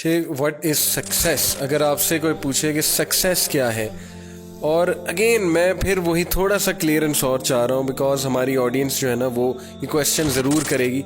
Sheikh what is success؟ اگر آپ سے کوئی پوچھے کہ سکسیس کیا ہے، اور اگین میں پھر وہی تھوڑا سا کلیئرنس اور چاہ رہا ہوں بیکاز ہماری آڈینس جو ہے نا وہ یہ کویشچن ضرور کرے گی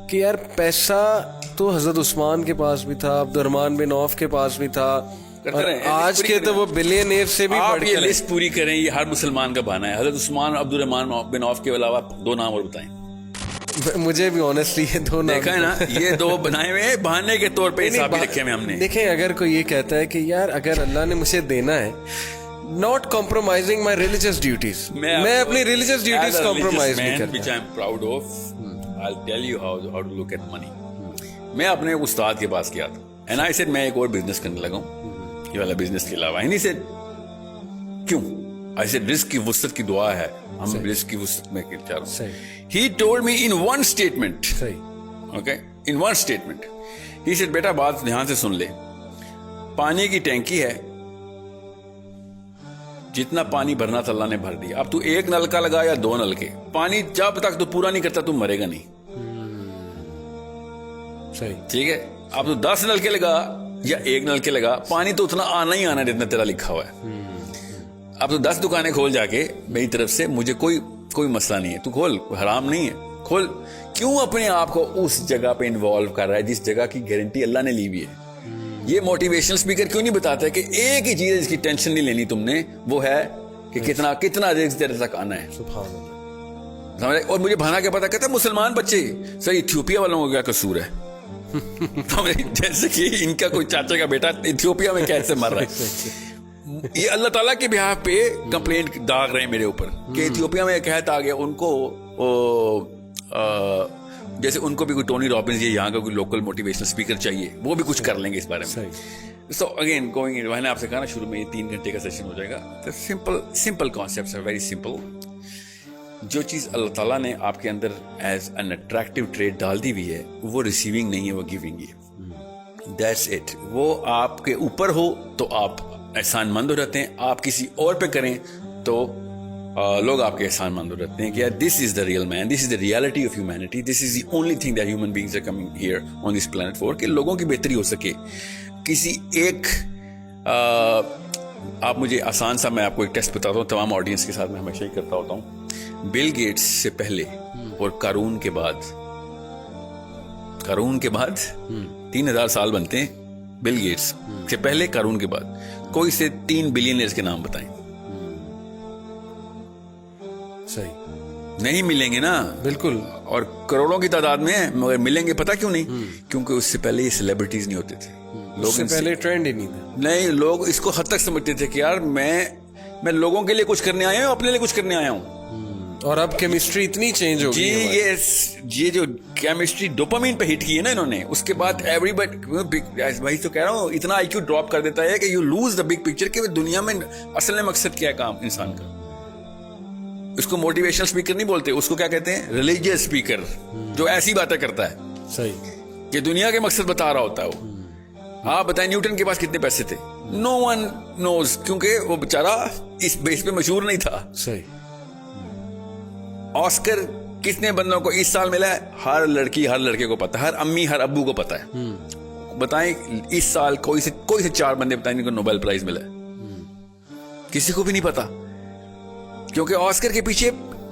کہ یار پیسہ تو حضرت عثمان کے پاس بھی تھا، عبد الرحمن بن عوف کے پاس بھی تھا، آج کے تو وہ بلینئر سے بھی بڑھ کے لسٹ پوری کریں. یہ ہر مسلمان کا بہانہ ہے. حضرت عثمان عبد الرحمان بن عوف کے علاوہ 2 نام اور بتائیں. مجھے بھی آنیسٹلی یہ 2 نام دیکھا ہے نا، یہ 2 بنائے ہوئے بہانے کے طور پہ حساب بھی رکھے ہوئے ہم نے. دیکھیں اگر کوئی یہ کہتا ہے کہ یار اگر اللہ نے مجھے دینا ہے، not compromising my religious duties، میں اپنی religious duties compromise نہیں کرتا. which I am proud of. I'll tell you how to look at money. میں اپنے استاد کے پاس گیا تھا and I said میں ایک اور بزنس کرنے لگا ہوں یہ والا بزنس کے علاوہ. and he said کیوں؟ I said رزق کی وسعت کی دعا ہے، ہم رزق کی وسعت میں چاہ رہا ہوں. He told me in one statement, okay, in one statement, he said بیٹا بات دھیان سے سن لے، پانی کی ٹینکی ہے، جتنا پانی بھرنا تھا اللہ نے بھر دیا. اب تو 1 نلکا لگا یا 2 نلکے، پانی جب تک تو پورا نہیں کرتا تو مرے گا نہیں. ٹھیک ہے، اب تو 10 نلکے لگا یا 1 نلکے لگا، پانی تو اتنا آنا ہی آنا جتنا تیرا لکھا ہوا ہے. اب تو 10 دکانیں کھول جا کے میری طرف سے، مجھے کوئی مسئلہ نہیں ہے، تو کھول، حرام نہیں ہے، کھول. کیوں اپنے آپ کو اس جگہ پہ انوالو کر رہا ہے جس جگہ کی گارنٹی اللہ نے لی ہوئی ہے؟ یہ موٹیویشنل اسپیکر کیوں نہیں بتاتا ہے کہ ایک ہی چیز ہے جس کی ٹینشن نہیں لینی تم نے، وہ ہے کہ کتنا رزق تیرے تک آنا ہے. سبحان اللہ. اور مجھے بہانا کیا پتا، کہتا ہے مسلمان بچے سر ایتھیوپیا والوں کو کیا قصور ہے؟ جیسے کہ ان کا کوئی چاچا کا بیٹا ایتھیوپیا میں کیسے مر رہا ہے. یہ اللہ تعالیٰ کے بہاف پہ کمپلینٹ داغ رہے ہیں میرے اوپر کہ ایتھیوپیا میں ایک آ گیا، ان کو جیسے ان کو بھی کوئی ٹونی رابنز یا یہاں کا کوئی لوکل موٹیویشنل اسپیکر چاہیے، وہ بھی کچھ کر لیں گے اس بارے میں. سو اگین گوئنگ، میں نے آپ سے کہا نا شروع میں یہ 3 گھنٹے کا سیشن ہو جائے گا. سمپل کانسیپٹس ہیں، ویری سمپل. جو چیز اللہ تعالیٰ نے آپ کے اندر ایز این اٹریکٹیو ٹریٹ ڈال دی ہوئی ہے وہ ریسیونگ نہیں ہے، وہ گیونگ ہے. That's it. وہ آپ کے اوپر ہو تو آپ احسان مند ہو جاتے ہیں، آپ کسی اور پہ کریں تو لوگ آپ کے احسان مند ہو جاتے ہیں کہ یار this is the real man, this is the reality of humanity, this is the only thing that human beings are coming here on this planet for, کہ لوگوں کی بہتری ہو سکے. کسی ایک آپ مجھے آسان سا میں آپ کو ایک ٹیسٹ بتاتا ہوں، تمام آڈینس کے ساتھ میں ہمیشہ ہی کرتا ہوتا ہوں. بل گیٹس سے پہلے اور قارون کے بعد 3000 سال بنتے ہیں. بل گیٹس سے پہلے، قارون کے بعد کوئی سے 3 بلینئرز کے نام بتائیں. صحیح نہیں ملیں گے نا، بالکل، اور کروڑوں کی تعداد میں ہیں، مگر ملیں گے پتہ کیوں نہیں؟ کیونکہ اس سے پہلے یہ سیلیبریٹیز نہیں ہوتے تھے، لوگ سے پہلے ٹرینڈ ہی نہیں تھا. نہیں، لوگ اس کو حد تک سمجھتے تھے کہ یار میں لوگوں کے لیے کچھ کرنے آیا ہوں، اپنے لیے کچھ کرنے آیا ہوں. اور اب کیمسٹری اتنی چینج ہو گئی ہے. یہ جو کیمسٹری ڈوپامین پہ ہٹ کی ہے نا انہوں نے، اس کے بعد ایوری بٹ، وہی تو کہہ رہا ہوں، اتنا آئی کیو ڈراپ کر دیتا ہے کہ you lose the big picture کہ دنیا میں اصل میں مقصد کیا ہے کام انسان کا. اس کو موٹیویشنل اسپیکر نہیں بولتے، اس کو کیا کہتے ہیں؟ ریلیجیس اسپیکر، جو ایسی باتیں کرتا ہے. صحیح، کہ دنیا کے مقصد بتا رہا ہوتا ہے وہ. آپ بتائیں نیوٹن کے پاس کتنے پیسے تھے؟ نو ون نوز، کیونکہ وہ بیچارہ اس بیس پہ مشہور نہیں تھا. صحیح. آسکر کتنے بندوں کو اس سال ملا ہے؟ ہر لڑکی ہر لڑکے کو پتا ہے، ہر امی ہر ابو کو پتا ہے. بتائیں اس سال کوئی سے 4 بندے بتائیں جن کو نوبل پرائز ملا ہے؟ کسی کو بھی نہیں پتا، کیونکہ آسکر کے پیچھے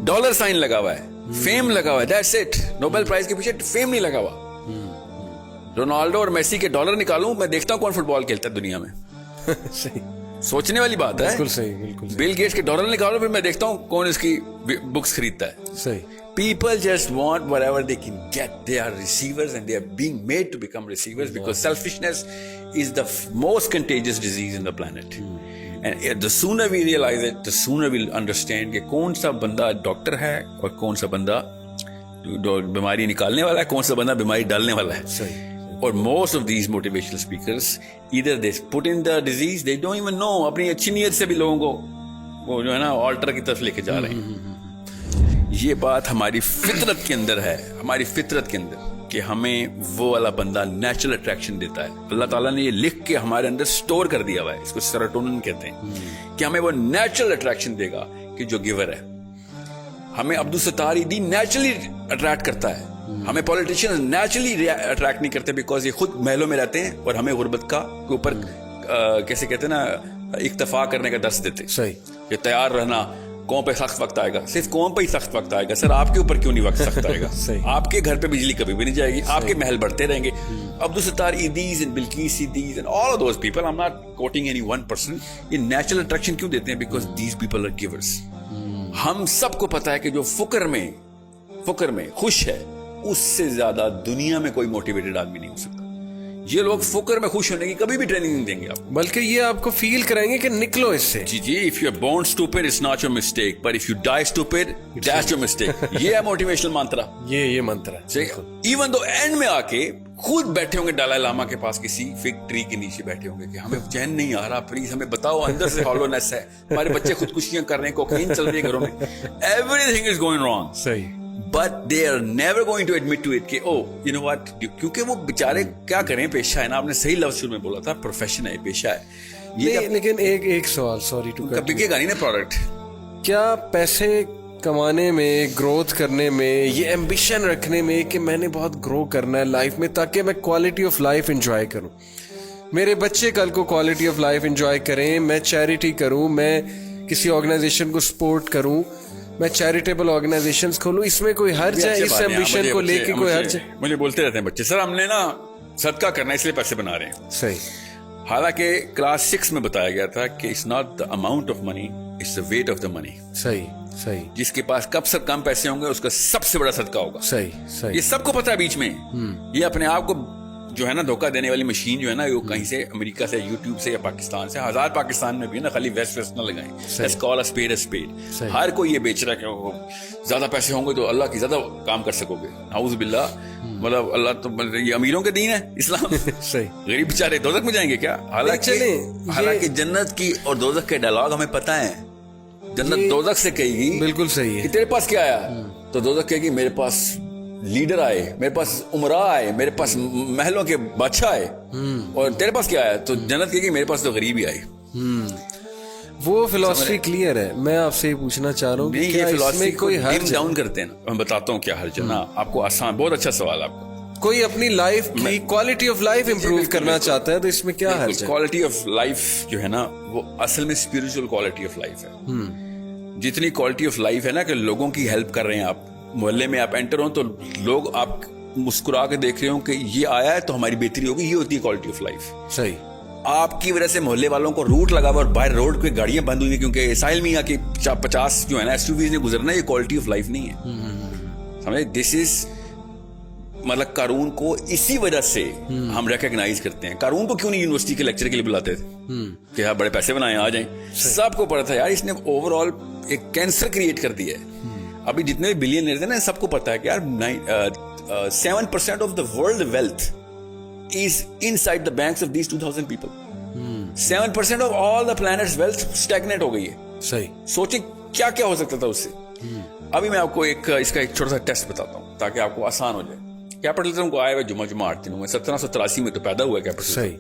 ڈالر سائن لگا ہوا ہے، فیم لگا ہوا ہے. That's it. نوبل پرائز کے پیچھے فیم نہیں لگا ہوا. رونالڈو اور میسی کے ڈالر نکالوں، میں دیکھتا ہوں کون فٹ بال کھیلتا ہے دنیا میں. سوچنے والی بات ہے. بالکل صحیح، بالکل. بل گیٹس کے ڈالر نکالو، پھر میں دیکھتا ہوں کون اس کی بکس خریدتا ہے. صحیح. People just want whatever they can get. They are receivers and they are being made to become receivers because selfishness is the most contagious disease in the planet. And the sooner we realize it, the sooner we'll understand کہ کون سا بندہ doctor ہے اور کون سا بندہ بیماری نکالنے والا ہے، کون سا بندہ بیماری ڈالنے والا ہے. صحیح. اور most of these motivational speakers either they put in the disease, they don't even know. اپنی اچھی نیت سے بھی لوگوں کو وہ جو ہے نا آلٹر کی طرف لے کے جا رہے ہیں. یہ بات ہماری فطرت کے اندر ہے، ہماری فطرت کے اندر، کہ ہمیں وہ والا بندہ نیچرل اٹریکشن دیتا ہے. اللہ تعالیٰ نے یہ لکھ کے ہمارے اندر سٹور کر دیا ہوا ہے، اس کو سیروٹونن کہتے ہیں، کہ ہمیں وہ نیچرل اٹریکشن دے گا کہ جو گیور ہے. ہمیں عبدالستار ایدی نیچرلی اٹریکٹ کرتا ہے، ہمیں پولیٹیشین نیچرلی اٹریکٹ نہیں کرتے بیکاز یہ خود محلوں میں رہتے ہیں اور ہمیں غربت کا کے اوپر کیسے کہتے ہیں نا اکتفا کرنے کا درس دیتے. صحیح. کہ تیار رہنا, قوم پہ سخت وقت آئے گا. صرف قوم پہ ہی سخت وقت آئے گا سر, آپ کے اوپر کیوں نہیں وقت سخت آئے گا؟ آپ کے گھر پہ بجلی کبھی بھی نہیں جائے گی, آپ کے محل بڑھتے رہیں گے. Abdul Sattar Edhi's and Bilquis Edhi's and all of those people, I'm not quoting any one person, یہ نیچرل اٹریکشن کیوں دیتے ہیں؟ Because these people are givers. ہم سب کو پتا ہے کہ جو فقر میں خوش ہے اس سے زیادہ دنیا میں کوئی موٹیویٹڈ آدمی نہیں ہو سکتا. یہ لوگ فقر میں خوش ہونے کی کبھی بھی ٹریننگ نہیں دیں گے آپ, بلکہ یہ آپ کو فیل کرائیں گے کہ نکلو اس سے. جی if you are born stupid it's not your mistake, but if you die stupid that's your mistake. یہ ہے موٹیویشنل منترا, یہ منتر ہے. ایون دو اینڈ میں آ کے خود بیٹھے ہوں گے دلائی لاما کے پاس کسی فگ ٹری کے نیچے بیٹھے ہوں گے کہ ہمیں چین نہیں آ رہا, پلیز ہمیں بتاؤ, اندر سے ہالونیس ہے, ہمارے بچے خودکشیاں کر رہے ہیں, کوکین چل رہی ہے گھروں میں, everything is going wrong. صحیح. But they are never going to admit to it کہ oh you know what, کیونکہ وہ بیچارے کیا کریں, پیشہ ہے نا, آپ نے صحیح لفظ شروع میں بولا تھا, پروفیشن ہے, پیشہ ہے. لیکن ایک سوال, سوری ٹو کٹ, بکے گا نہیں نا پروڈکٹ. کیا پیسے کمانے میں, گروتھ کرنے میں, یہ ایمبیشن رکھنے میں کہ میں نے بہت گرو کرنا ہے لائف میں تاکہ میں کوالٹی آف لائف انجوائے کروں, میرے بچے کل کو کوالٹی آف لائف انجوائے کریں, میں چیریٹی کروں, میں کسی آرگنائزیشن کو سپورٹ کروں, میں چیریٹیبل آرگنائزیشنز کھولوں, اس میں کوئی حرج ہے؟ اس ایمبیشن کو لے کے کوئی حرج ہے؟ مجھے بولتے رہتے ہیں بچے, سر ہم نے نا صدقہ کرنا ہے اس لیے پیسے بنا رہے ہیں. صحیح. حالانکہ کلاس 6 میں بتایا گیا تھا کہ it's not the amount of money, it's the weight of the money. صحیح. جس کے پاس کب سے کم پیسے ہوں گے اس کا سب سے بڑا صدقہ ہوگا. صحیح. یہ سب کو پتا ہے بیچ میں. یہ اپنے آپ کو جو ہے نا دھوکہ دینے والی مشین جو ہے نا, وہ کہیں سے امریکہ سے, یوٹیوب سے یا پاکستان سے, ہزار پاکستان میں بھی نا, خالی ویسٹ نہ لگائیں. Let's call a spade a spade. ہر کوئی یہ بیچ رہا ہے کہ زیادہ پیسے ہوں گے تو اللہ کی زیادہ کام کر سکو گے. نعوذ باللہ. مطلب اللہ تو یہ امیروں کے دین ہے اسلام. صحیح. غریب بیچارے دوزخ میں جائیں گے کیا؟ حالانکہ جنت کی اور دوزخ کے ڈائلاگ ہمیں پتا ہے. جنت دوزخ سے کہے گی بالکل صحیح ہے, تیرے پاس کیا آیا, تو دوزخ کہے گی میرے پاس لیڈر آئے, میرے پاس عمراء آئے, میرے پاس محلوں کے بادشاہ آئے, اور تیرے پاس کیا آیا, تو جنت کہے گی میرے پاس تو غریب ہی آئے. وہ فلسفی کلیئر ہے. میں آپ سے یہ پوچھنا چاہ رہا ہوں کہ کیا اس میں کوئی حرج ڈاؤن کرتے ہیں نا, میں بتاتا ہوں کیا حرج ہے نا آپ کو. آسان, بہت اچھا سوال آپ کا. کوئی اپنی لائف کی کوالٹی آف لائف امپروو کرنا چاہتا ہے تو اس میں کیا حرج ہے؟ کوالٹی آف لائف جو ہے نا وہ اصل میں اسپرچل کوالٹی آف لائف ہے. جتنی کوالٹی آف لائف ہے نا کہ لوگوں کی ہیلپ کر رہے ہیں آپ, محلے میں آپ انٹر ہوں تو لوگ آپ مسکرا کے دیکھ رہے ہوں کہ یہ آیا ہے تو ہماری بہتری ہوگی, یہ ہوتی ہے کوالٹی آف لائف. صحیح. آپ کی وجہ سے محلے والوں کو روٹ لگا ہوا اور باہر روڈ پہ گاڑیاں بند ہوئی کیونکہ ساحل میاں کی 50 جو ہے نا SUVs نے گزرنا, یہ کوالٹی آف لائف نہیں ہے. سمجھے, دس از مطلب قارون کو اسی وجہ سے ہم ریکگنائز کرتے ہیں. قارون کو کیوں نہیں یونیورسٹی کے لیکچر کے لیے بلاتے تھے کہ ہاں بڑے پیسے بنائیں آ جائیں؟ سب کو پتا تھا یار اس نے اوور آل ایک کینسر کریٹ کر دیا ہے. ابھی جتنے بھی بلینئرز ہیں نا سب کو پتا ہے کہ یار 7% of the world wealth is inside the banks of these 2000 people. 7% of all the planet's wealth stagnate ہو گئی ہے. صحیح. سوچیں کیا کیا ہو سکتا تھا اس سے. ابھی میں آپ کو اس کا ایک چھوٹا سا ٹیسٹ بتاتا ہوں تاکہ آپ کو آسان ہو جائے. کیپٹلزم کو آئے ہوئے جمعہ 8 دنوں میں 1783 میں تو پیدا ہوا ہے کیپٹلزم. صحیح.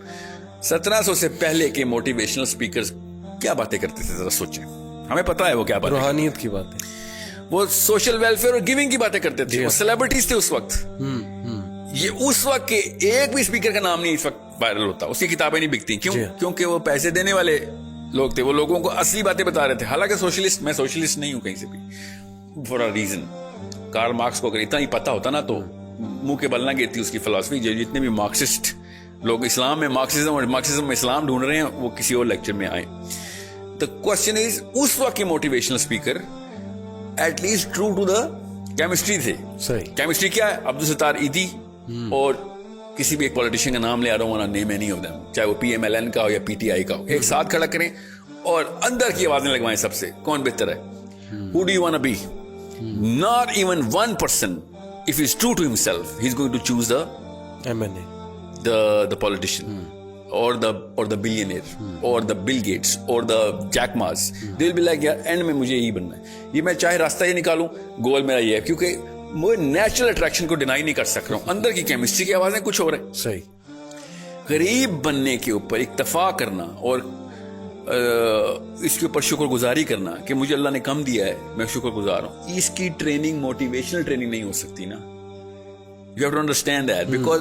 1700 سے پہلے کے موٹیویشنل سپیکرز کیا باتیں کرتے تھے ذرا سوچیں. ہمیں پتا ہے وہ کیا باتیں, روحانیت کی باتیں, وہ سوشل ویلفیئر اور گیونگ کی باتیں کرتے تھے. وہ سیلیبریٹیز تھے اس وقت. یہ اس وقت کے ایک بھی اسپیکر کا نام نہیں اس وقت وائرل ہوتا, اس کی کتابیں نہیں بکتی. کیوں؟ کیونکہ وہ پیسے دینے والے لوگ تھے, وہ لوگوں کو اصلی باتیں بتا رہے تھے. حالانکہ سوشلسٹ, میں سوشلسٹ نہیں ہوں کہیں سے بھی, for a reason. Karl Marx کو اگر اتنا ہی پتا ہوتا نا تو منہ کے بل نہ گرتی اس کی فلسفی. جتنے بھی مارکسسٹ لوگ اسلام میں مارکسزم اور مارکسزم میں اسلام ڈھونڈ رہے ہیں وہ کسی اور لیکچر میں آئے. The question is, اس وقت کے motivational speaker at least true to the chemistry تھے. صحیح. کیمسٹری کیا ہے؟ عبدالستار ایدی اور کسی بھی ایک پولیٹیشین کا نام لے, آ رہا ہوں نیم اینی آف دیم, چاہے وہ PMLN کا ہو یا PTI کا ہو, ایک ساتھ کھڑا کریں اور اندر کی آوازیں لگوائیں سب سے, کون بہتر ہے, who do you want to be. Not even one person, if he's true to himself, he's going to choose the MNA, the politician, or the billionaire, or the Bill Gates, or the Jack Ma's. They'll be like, yaar end میں مجھے یہی بننا ہے, یہ میں چاہے راستہ یہ نکالوں, گول میرا یہ ہے. کیونکہ میں نیچرل اٹریکشن کو ڈینائی نہیں کر سک رہا ہوں, اندر کی کیمسٹری کی آوازیں کچھ اور ہیں. صحیح. غریب بننے کے اوپر اکتفا کرنا اور اس کے اوپر شکر گزاری کرنا کہ مجھے اللہ نے کم دیا ہے, میں شکر گزار ہوں, اس کی ٹریننگ موٹیویشنل ٹریننگ نہیں ہو سکتی نا. You have to understand that because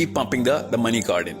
keep pumping the money card in.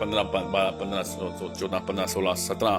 15, 14, 15, 16, 17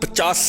50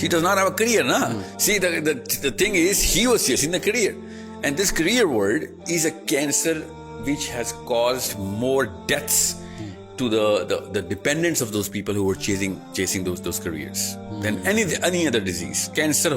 She does not have a career, na? See, the thing is, he was chasing the career, and this career world is a cancer which has caused more deaths to the dependents of those people who were chasing those careers than any other disease. Cancer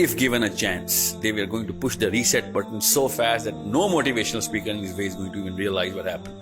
if given a chance they were going to push the reset button so fast that no motivational speaker in this way is going to even realize what happened.